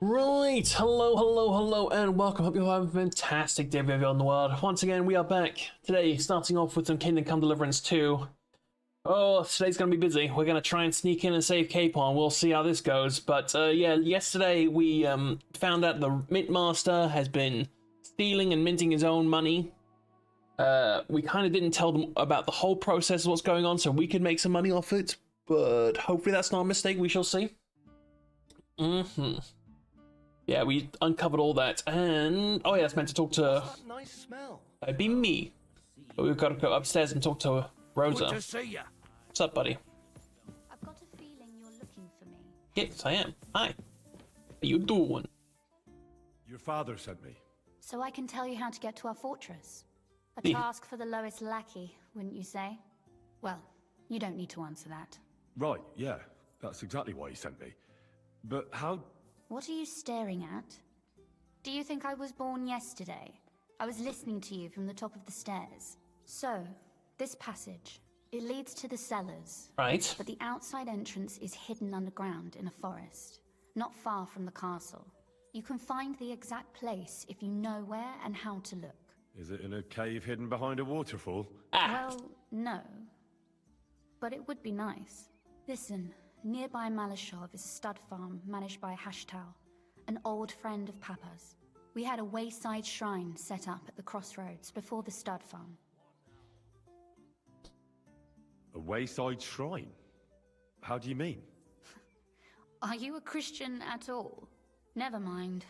Right, hello, and welcome. Hope you're having a fantastic day wherever in the world. Once again, we are back today, starting off with some Kingdom Come Deliverance 2. Oh, today's gonna be busy. We're gonna try and sneak in and save Capon. We'll see how this goes. But yeah, yesterday we found out the Mint Master has been stealing and minting his own money. We kind of didn't tell them about the whole process of what's going on, so we could make some money off it. But hopefully that's not a mistake. We shall see. Yeah, we uncovered all that, and oh yeah, it's meant to talk to. What's that nice smell? It'd be me, but we've got to go upstairs and talk to Rosa. Good to see ya. What's up, buddy? I've got a feeling you're looking for me. Yes, I am. Hi. How you doing? Your father sent me. So I can tell you how to get to our fortress. A Yeah. task for the lowest lackey, wouldn't you say? Well, you don't need to answer that. Right, yeah. That's exactly why he sent me. But how... What are you staring at? Do you think I was born yesterday? I was listening to you from the top of the stairs. So, this passage, it leads to the cellars. Right. But the outside entrance is hidden underground in a forest, not far from the castle. You can find the exact place if you know where and how to look. Is it in a cave hidden behind a waterfall? Well, no. But it would be nice. Listen, nearby Malashov is a stud farm managed by Hashtal, an old friend of Papa's. We had a wayside shrine set up at the crossroads before the stud farm. A wayside shrine? How do you mean? Are you a Christian at all? Never mind.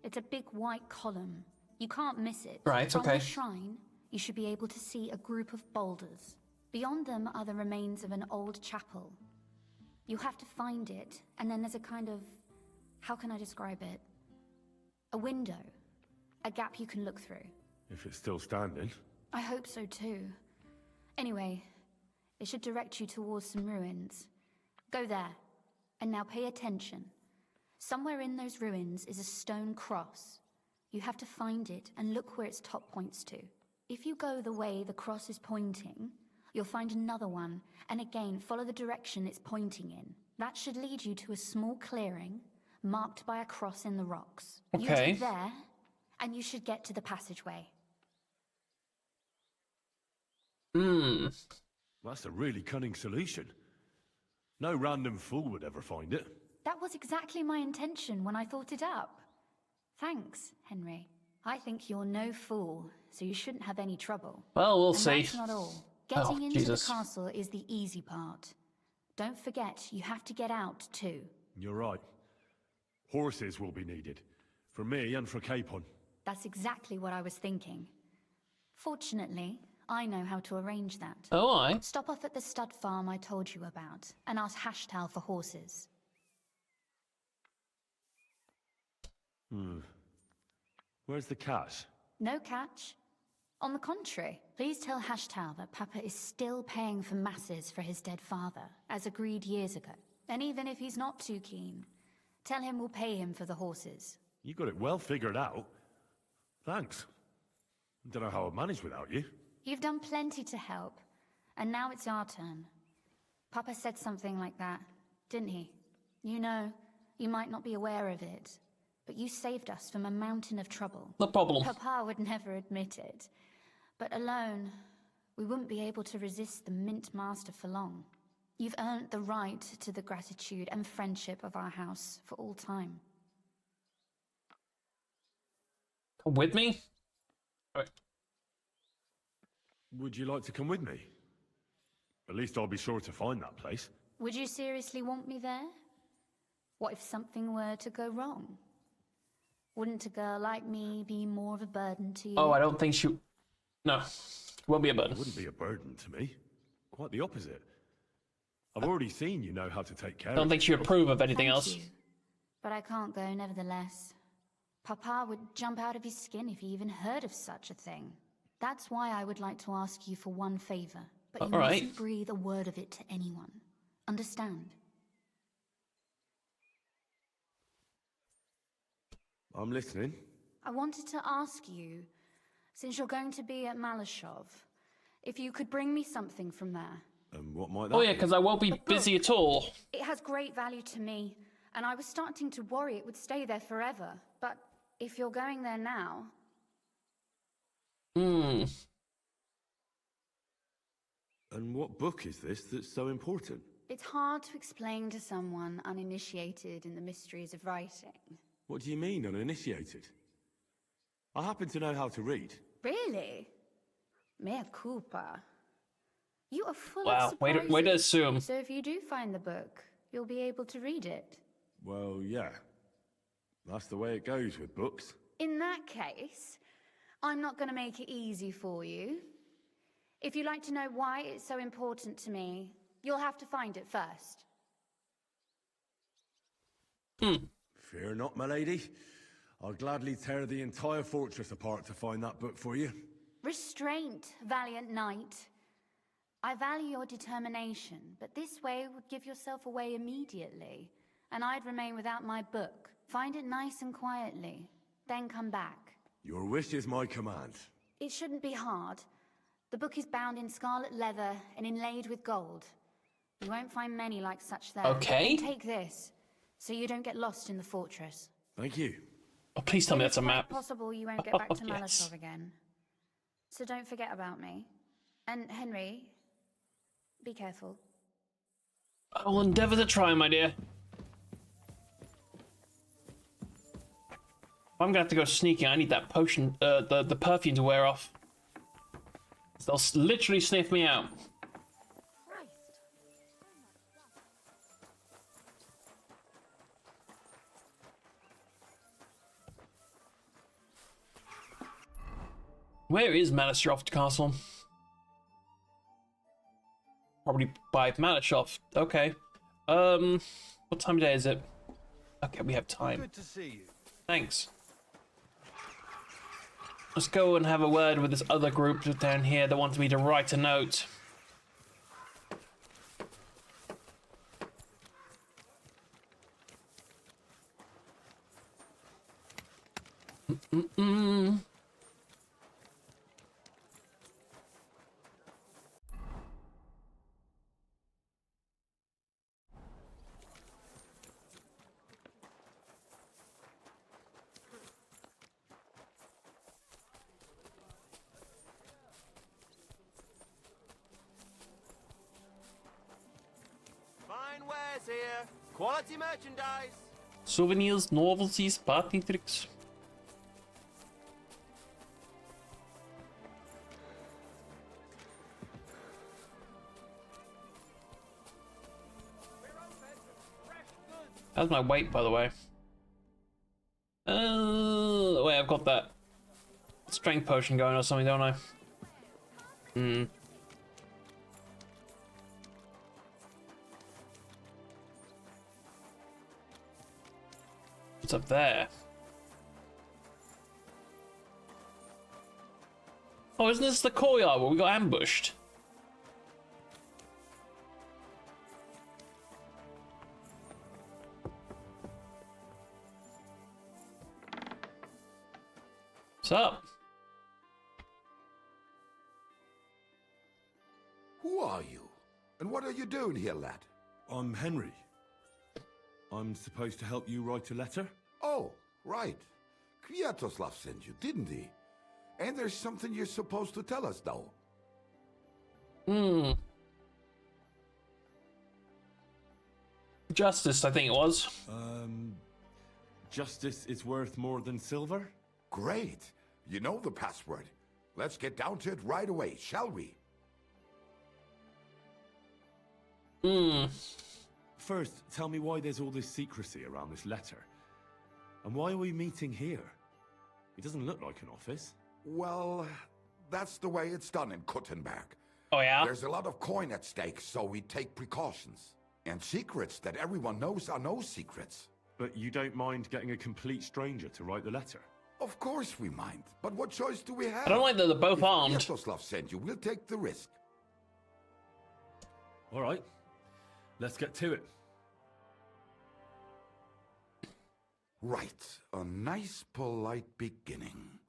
It's a big white column. You can't miss it. Right, From okay. the shrine, you should be able to see a group of boulders. Beyond them are the remains of an old chapel. You have to find it, and then there's a kind of... how can I describe it? A window. A gap you can look through. If it's still standing. I hope so too. Anyway, it should direct you towards some ruins. Go there. And now pay attention. Somewhere in those ruins is a stone cross. You have to find it and look where its top points to. If you go the way the cross is pointing, you'll find another one, and again follow the direction it's pointing in. That should lead you to a small clearing, marked by a cross in the rocks. You Okay. take there, and you should get to the passageway. That's a really cunning solution. No random fool would ever find it. That was exactly my intention when I thought it up. Thanks, Henry. I think you're no fool, so you shouldn't have any trouble. Well, we'll And see. that's not all. Getting into Jesus. the castle is the easy part. Don't forget, you have to get out too. You're right. Horses will be needed. For me and for Capon. That's exactly what I was thinking. Fortunately, I know how to arrange that. Oh, I. Stop off at the stud farm I told you about, and ask Hashtal for horses. Where's the cash? No catch. On the contrary, please tell Hashtal that Papa is still paying for masses for his dead father, as agreed years ago. And even if he's not too keen, tell him we'll pay him for the horses. You got it well figured out. Thanks. Don't know how I'd manage without you. You've done plenty to help, and now it's our turn. Papa said something like that, didn't he? You know, you might not be aware of it, but you saved us from a mountain of trouble. No problem. Papa would never admit it, but alone, we wouldn't be able to resist the Mint Master for long. You've earned the right to the gratitude and friendship of our house for all time. Come with me? Alright. Would you like to come with me? At least I'll be sure to find that place. Would you seriously want me there? What if something were to go wrong? Wouldn't a girl like me be more of a burden to you? Oh, I don't think she... No. Won't be a burden. It wouldn't be a burden to me. Quite the opposite. I've already seen you know how to take care I don't of think she would approve of anything Thank else. you. But I can't go nevertheless. Papa would jump out of his skin if he even heard of such a thing. That's why I would like to ask you for one favor, but you Alright. mustn't breathe a word of it to anyone. Understand? I'm listening. I wanted to ask you, since you're going to be at Malashov, if you could bring me something from there. And what might that Oh yeah, be? because I won't be busy at all. It has great value to me, and I was starting to worry it would stay there forever. But if you're going there now... Hmm. And what book is this that's so important? It's hard to explain to someone uninitiated in the mysteries of writing. What do you mean, uninitiated? I happen to know how to read. Really? Mea culpa. You are full Wow, of surprises. way to assume. So if you do find the book, you'll be able to read it. Well, yeah. That's the way it goes with books. In that case, I'm not going to make it easy for you. If you'd like to know why it's so important to me, you'll have to find it first. Fear not, my lady. I'll gladly tear the entire fortress apart to find that book for you. Restraint, valiant knight. I value your determination, but this way would give yourself away immediately, and I'd remain without my book. Find it nice and quietly, then come back. Your wish is my command. It shouldn't be hard. The book is bound in scarlet leather and inlaid with gold. You won't find many like such there. Okay. Take this, so you don't get lost in the fortress. Thank you. Oh, please tell me that's a It's map. quite possible you won't get back to Yes. Malashov again. So don't forget about me. And Henry, be careful. I will endeavour to try, my dear. I'm gonna have to go sneaking. I need that potion, the perfume to wear off. They'll literally sniff me out. Where is Malashov Castle? Probably by Malashov. Okay. What time of day is it? Okay, we have time. Good to see you. Thanks. Let's go and have a word with this other group down here that wants me to write a note. Fine wares here. Quality merchandise. Souvenirs, novelties, party tricks. How's my weight, by the way? Wait, I've got that strength potion going or something, don't I? What's up there? Oh, isn't this the courtyard where we got ambushed? What's up? Who are you? And what are you doing here, lad? I'm Henry. I'm supposed to help you write a letter? Oh, right. Kviatoslav sent you, didn't he? And there's something you're supposed to tell us, though. Justice, I think it was. Justice is worth more than silver? Great. You know the password. Let's get down to it right away, shall we? First, tell me why there's all this secrecy around this letter. And why are we meeting here? It doesn't look like an office. Well, that's the way it's done in Kuttenberg. Oh, yeah? There's a lot of coin at stake, so we take precautions. And secrets that everyone knows are no secrets. But you don't mind getting a complete stranger to write the letter? Of course we mind, but what choice do we have? I don't like that they're both If armed. Kviatoslav sent you, we'll take the risk. All right, let's get to it. Right, a nice polite beginning.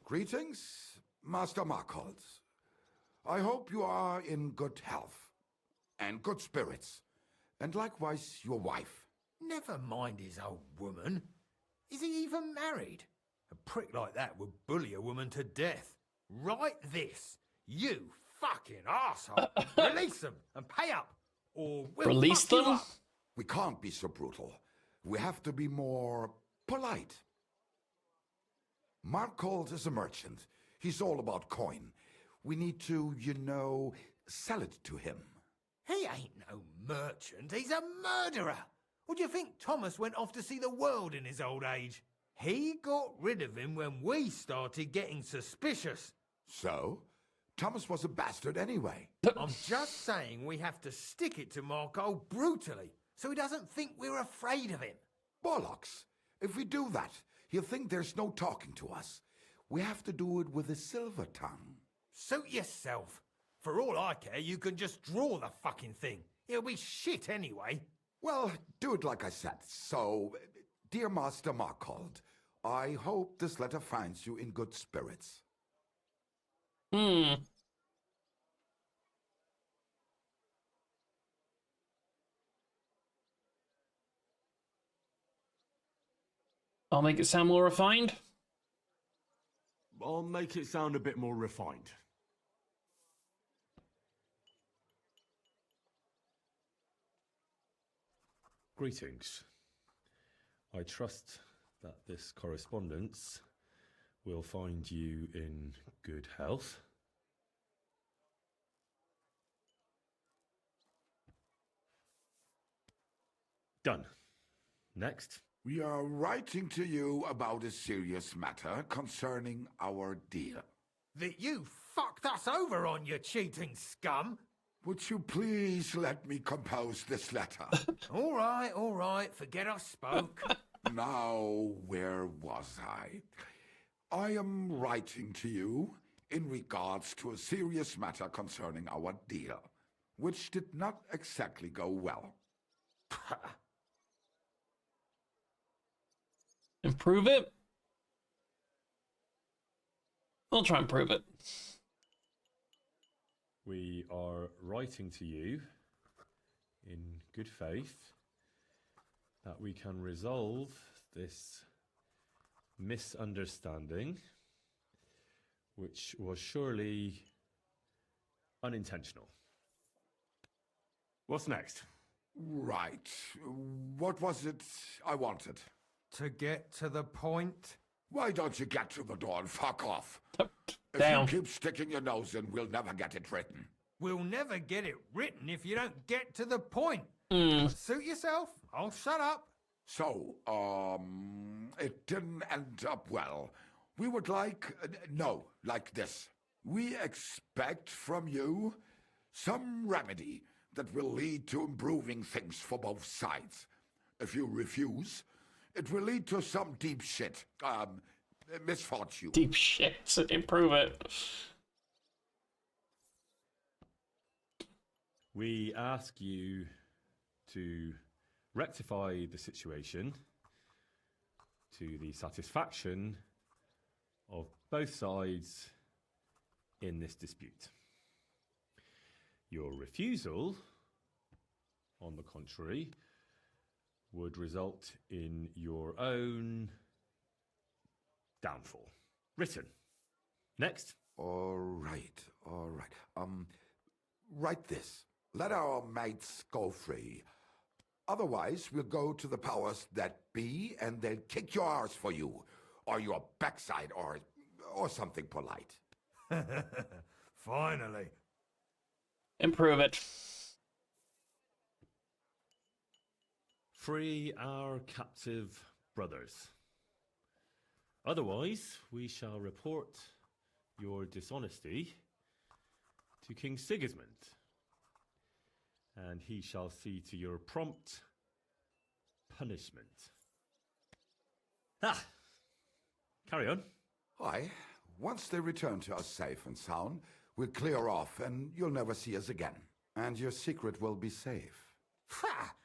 Greetings, Master Markholz. I hope you are in good health and good spirits, and likewise your wife. Never mind his old woman. Is he even married? A prick like that would bully a woman to death. Write this. You fucking arsehole. Release them and pay up. Or we'll Release fuck you them? up. We can't be so brutal. We have to be more polite. Markold is a merchant. He's all about coin. We need to, sell it to him. He ain't no merchant. He's a murderer. Or do you think Thomas went off to see the world in his old age? He got rid of him when we started getting suspicious. So? Thomas was a bastard anyway. I'm just saying we have to stick it to Marco brutally, so he doesn't think we're afraid of him. Bollocks. If we do that, he'll think there's no talking to us. We have to do it with a silver tongue. Suit yourself. For all I care, you can just draw the fucking thing. It'll be shit anyway. Well, do it like I said. So, dear Master Markold, I hope this letter finds you in good spirits. I'll make it sound more refined. I'll make it sound a bit more refined. Greetings. I trust that this correspondence will find you in good health. Done. Next. We are writing to you about a serious matter concerning our deal. That you fucked us over on, you cheating scum. Would you please let me compose this letter? All right, forget I spoke. Now, where was I? I am writing to you in regards to a serious matter concerning our deal, which did not exactly go well. Improve it? I'll try and prove it. We are writing to you in good faith that we can resolve this misunderstanding, which was surely unintentional. What's next? Right. What was it I wanted? To get to the point. Why don't you get to the door and fuck off? If Damn. you keep sticking your nose in, we'll never get it written. We'll never get it written if you don't get to the point. Suit yourself. I'll shut up. So, it didn't end up well. We would like this. We expect from you some remedy that will lead to improving things for both sides. If you refuse, it will lead to some deep shit. Misfortune. Deep shit. Improve it. We ask you to rectify the situation to the satisfaction of both sides in this dispute. Your refusal, on the contrary, would result in your own downfall. Written. Next. All right. Write this. Let our mates go free. Otherwise, we'll go to the powers that be and they'll kick your arse for you. Or your backside, or something polite. Finally. Improve it. Free our captive brothers. Otherwise, we shall report your dishonesty to King Sigismund, and he shall see to your prompt punishment. Carry on. Aye. Once they return to us safe and sound, we'll clear off and you'll never see us again. And your secret will be safe. Ha!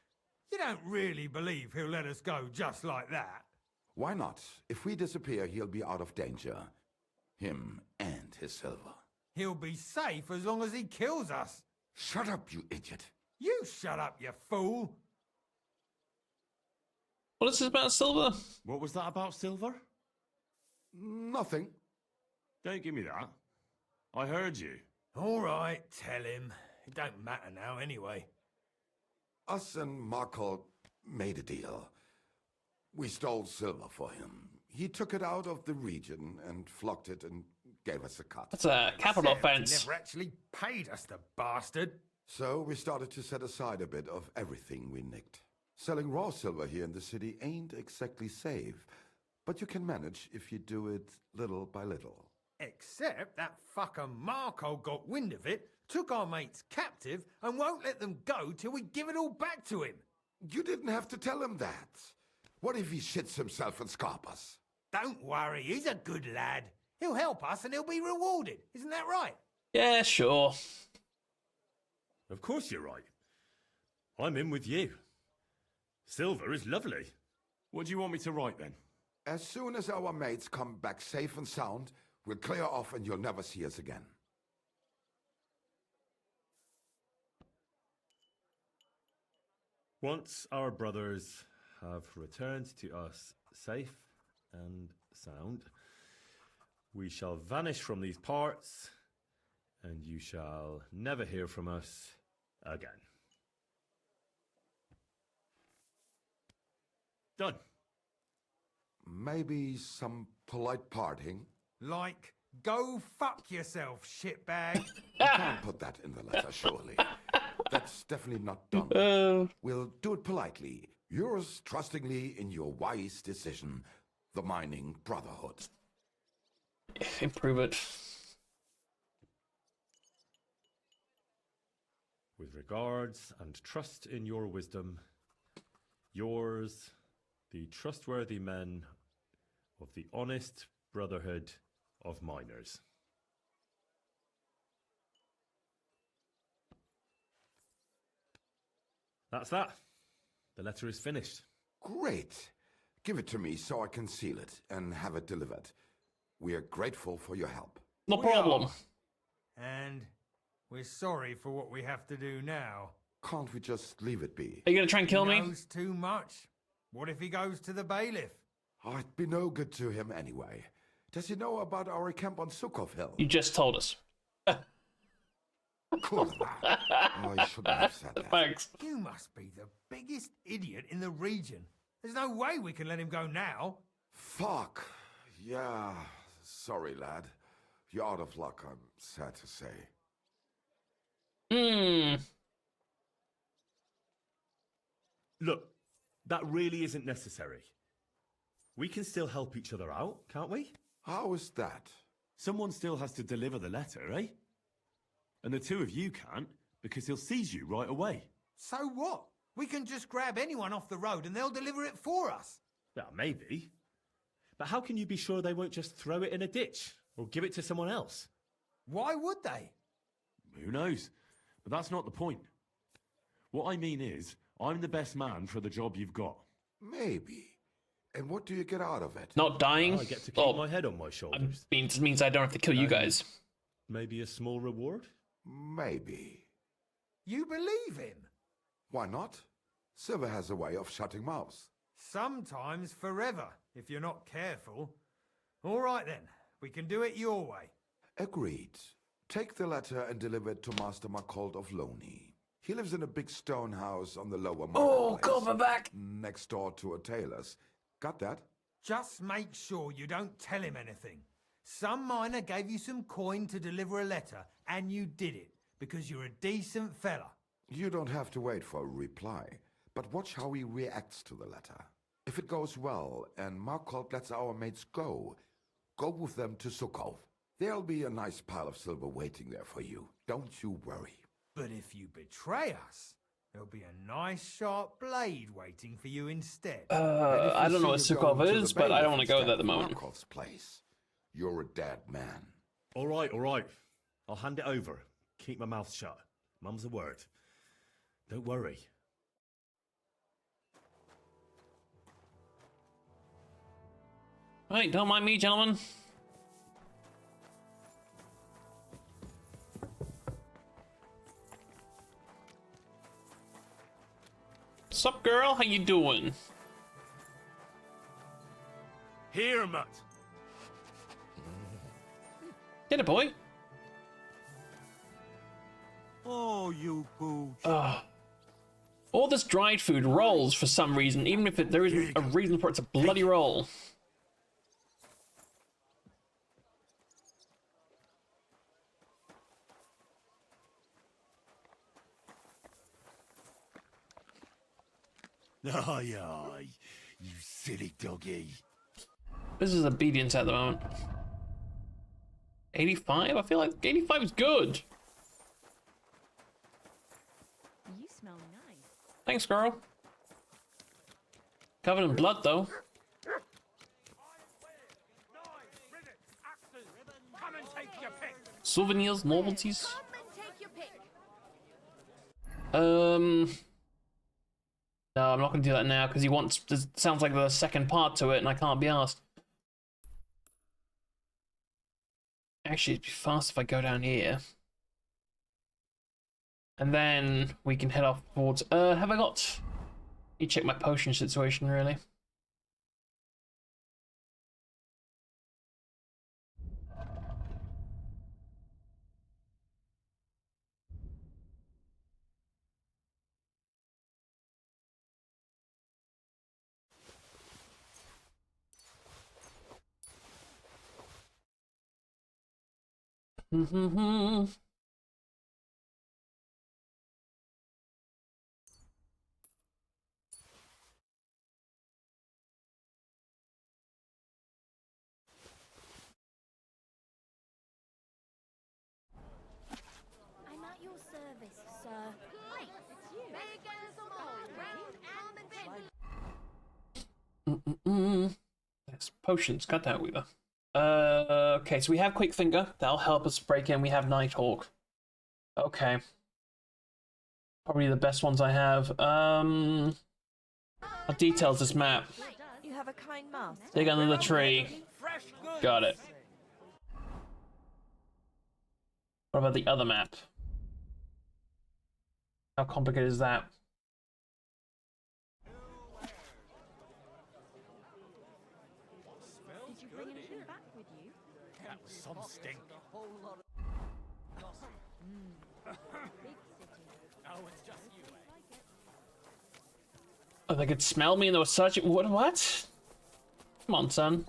You don't really believe he'll let us go just like that? Why not? If we disappear, he'll be out of danger. Him and his silver. He'll be safe as long as he kills us. Shut up, you idiot. You shut up, you fool. What is this about silver? What was that about silver? Nothing. Don't give me that. I heard you. All right, tell him. It don't matter now anyway. Us and Marco made a deal. We stole silver for him. He took it out of the region and flocked it and gave us a cut. That's a capital Except he offense. never actually paid us, the bastard. So we started to set aside a bit of everything we nicked. Selling raw silver here in the city ain't exactly safe, but you can manage if you do it little by little. Except that fucker Marco got wind of it, took our mates captive, and won't let them go till we give it all back to him. You didn't have to tell him that. What if he shits himself and scarp us? Don't worry, he's a good lad. He'll help us and he'll be rewarded. Isn't that right? Yeah, sure. Of course you're right. I'm in with you. Silver is lovely. What do you want me to write then? As soon as our mates come back safe and sound, we'll clear off and you'll never see us again. Once our brothers have returned to us safe and sound, we shall vanish from these parts, and you shall never hear from us again. Done. Maybe some polite parting? Like, go fuck yourself, shitbag. You can't put that in the letter, surely. That's definitely not done. We'll do it politely. Yours trustingly in your wise decision, the Mining Brotherhood. Improve it. With regards and trust in your wisdom, yours, the trustworthy men of the honest Brotherhood of Miners. That's that. The letter is finished. Great. Give it to me so I can seal it and have it delivered. We are grateful for your help. No problem. And we're sorry for what we have to do now. Can't we just leave it be? Are you gonna try and kill He me? knows too much. What if he goes to the bailiff? I'd be no good to him anyway. Does he know about our camp on Sukov Hill? You just told us. Kurva. Oh, I shouldn't have said that. Thanks. You must be the biggest idiot in the region. There's no way we can let him go now. Fuck. Yeah. Sorry, lad. You're out of luck, I'm sad to say. Look, that really isn't necessary. We can still help each other out, can't we? How is that? Someone still has to deliver the letter, eh? And the two of you can't, because he'll seize you right away. So what? We can just grab anyone off the road and they'll deliver it for us. Well, maybe. But how can you be sure they won't just throw it in a ditch or give it to someone else? Why would they? Who knows? But that's not the point. What I mean is, I'm the best man for the job you've got. Maybe. And what do you get out of it? Not dying. I get to keep my head on my shoulders. Means I don't have to kill you guys. Maybe a small reward? Maybe. You believe him? Why not? Silver has a way of shutting mouths. Sometimes forever, if you're not careful. All right then, we can do it your way. Agreed. Take the letter and deliver it to Master Marcold of Loney. He lives in a big stone house on the lower marketplace. Oh, God, my back. Next door to a tailor's. Got that? Just make sure you don't tell him anything. Some miner gave you some coin to deliver a letter, and you did it, because you're a decent fella. You don't have to wait for a reply, but watch how he reacts to the letter. If it goes well and Marcold lets our mates go with them to Sukov. There'll be a nice pile of silver waiting there for you. Don't you worry. But if you betray us, there'll be a nice sharp blade waiting for you instead. I don't know what Sukov is, but I don't want to go there at the moment. Markov's place. You're a dead man. All right, all right. I'll hand it over. Keep my mouth shut. Mum's a word. Don't worry. Right, don't mind me, gentlemen. Sup, girl? How you doing? Here, mutt. Get it, boy. Oh, you booch. Ugh. All this dried food rolls for some reason, even if there isn't a reason for it to bloody roll. Aye, aye, you silly doggy. This is obedience at the moment. 85? I feel like 85 is good. You smell nice. Thanks, girl. Covered in blood, though. Come and take your pick. Souvenirs, novelties. Come and take your pick. No, I'm not going to do that now because he wants. This sounds like the second part to it, and I can't be asked. Actually, it'd be fast if I go down here, and then we can head off towards. Have I got? Let me check my potion situation really. I'm at your service, sir. Great, it's you. Big and small, round and big. Yes, potions. Cut that, Weaver. Okay, so we have Quick Finger. That'll help us break in. We have Nighthawk. Okay. Probably the best ones I have. What details this map? You have a kind master. Dig under the tree. Got it. What about the other map? How complicated is that? Did you bring anything back with you? That was some stink. Big city. Oh, it's just you, Oh, they could smell me and they were searching. What? Come on, son.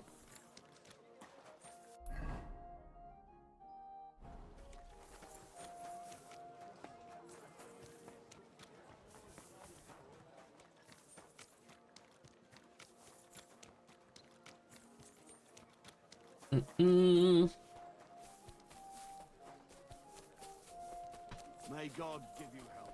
May God give you help.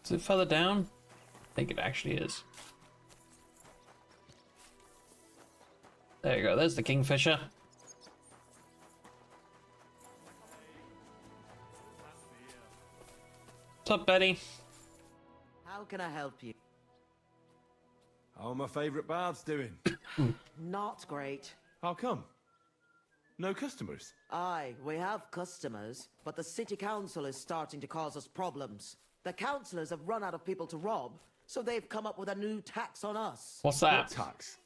Is it further down? I think it actually is. There you go, there's the Kingfisher. What's up, Betty? How can I help you? How are my favourite baths doing? Not great. How come? No customers? Aye, we have customers, but the city council is starting to cause us problems. The councillors have run out of people to rob, so they've come up with a new tax on us. What's What that? tax?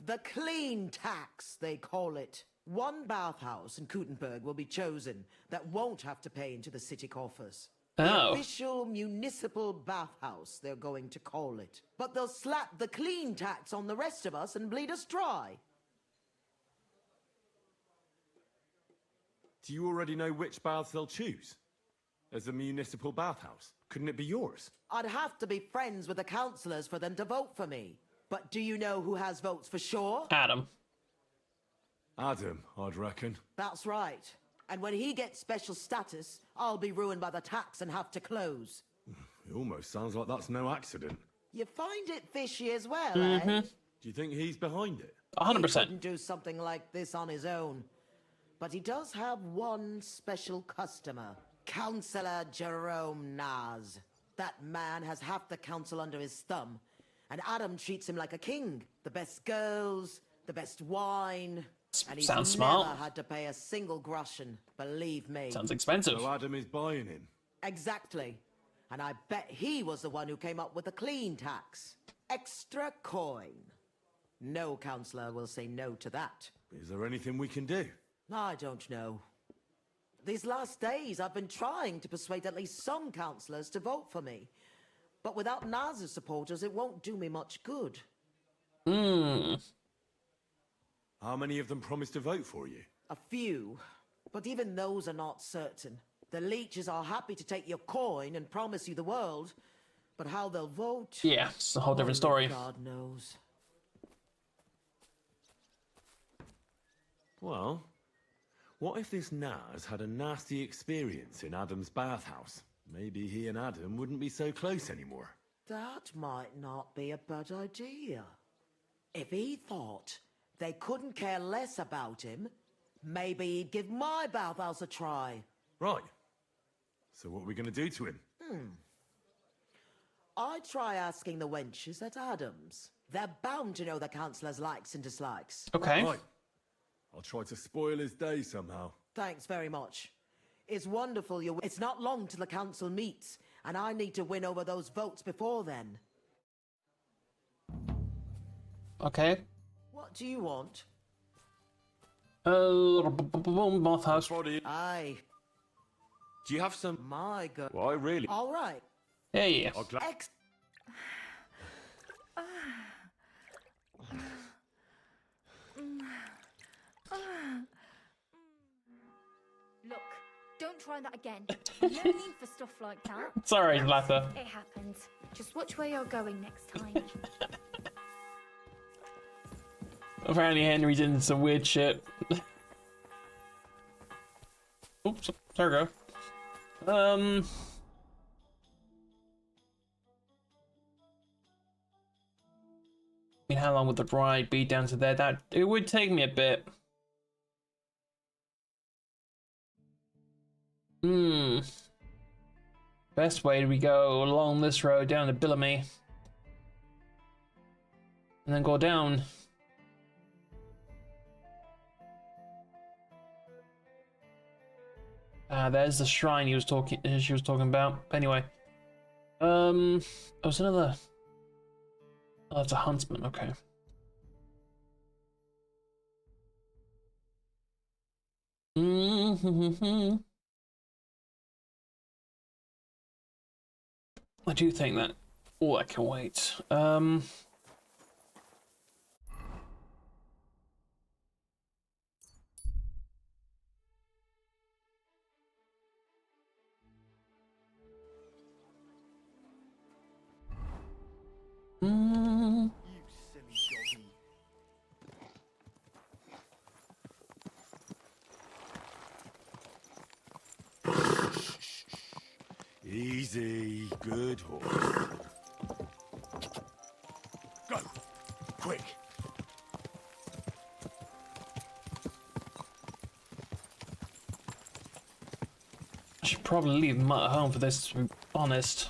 The clean tax, they call it. One bathhouse in Kuttenberg will be chosen that won't have to pay into the city coffers. The Oh. official municipal bathhouse, they're going to call it. But they'll slap the clean tax on the rest of us and bleed us dry. Do you already know which baths they'll choose? As a municipal bathhouse? Couldn't it be yours? I'd have to be friends with the councillors for them to vote for me. But do you know who has votes for sure? Adam. Adam, I'd reckon. That's right. And when he gets special status, I'll be ruined by the tax and have to close. It almost sounds like that's no accident. You find it fishy as well, eh? Do you think he's behind it? 100%. He couldn't do something like this on his own. But he does have one special customer. Councillor Jerome Naz. That man has half the council under his thumb. And Adam treats him like a king. The best girls, the best wine. And he's Sounds never smart. had to pay a single groschen, believe me. Sounds expensive. So Adam is buying him. Exactly. And I bet he was the one who came up with the clean tax. Extra coin. No councillor will say no to that. Is there anything we can do? I don't know. These last days, I've been trying to persuade at least some councillors to vote for me. But without Naz's supporters, it won't do me much good. How many of them promised to vote for you? A few. But even those are not certain. The leeches are happy to take your coin and promise you the world. But how they'll vote... Yeah, it's a whole different story. only God knows. Well, what if this Naz had a nasty experience in Adam's bathhouse? Maybe he and Adam wouldn't be so close anymore. That might not be a bad idea. If he thought they couldn't care less about him, maybe he'd give my bathhouse a try. Right. So what are we going to do to him? I'd try asking the wenches at Adams. They're bound to know the councillor's likes and dislikes. Okay. Right. I'll try to spoil his day somehow. Thanks very much. It's wonderful you... It's not long till the council meets, and I need to win over those votes before then. Okay. What do you want? Bathhouse. Aye, Do you have some... my God. Well, I really... All right. Yeah. I'll gla- Ex... Look, don't try that again. No need for stuff like that. Sorry, Latha. It happens. Just watch where you're going next time. Apparently Henry's into some weird shit. Oops, there we go. I mean, how long would the ride be down to there? That it would take me a bit. Best way do we go along this road down to Billamy? And then go down. There's the shrine she was talking about. Anyway. Oh, it's another... Oh, that's a huntsman, okay. I do think that... Oh, I can wait. You silly doggy. Easy. Good horse. Go! Quick! I should probably leave him at home for this, to be honest.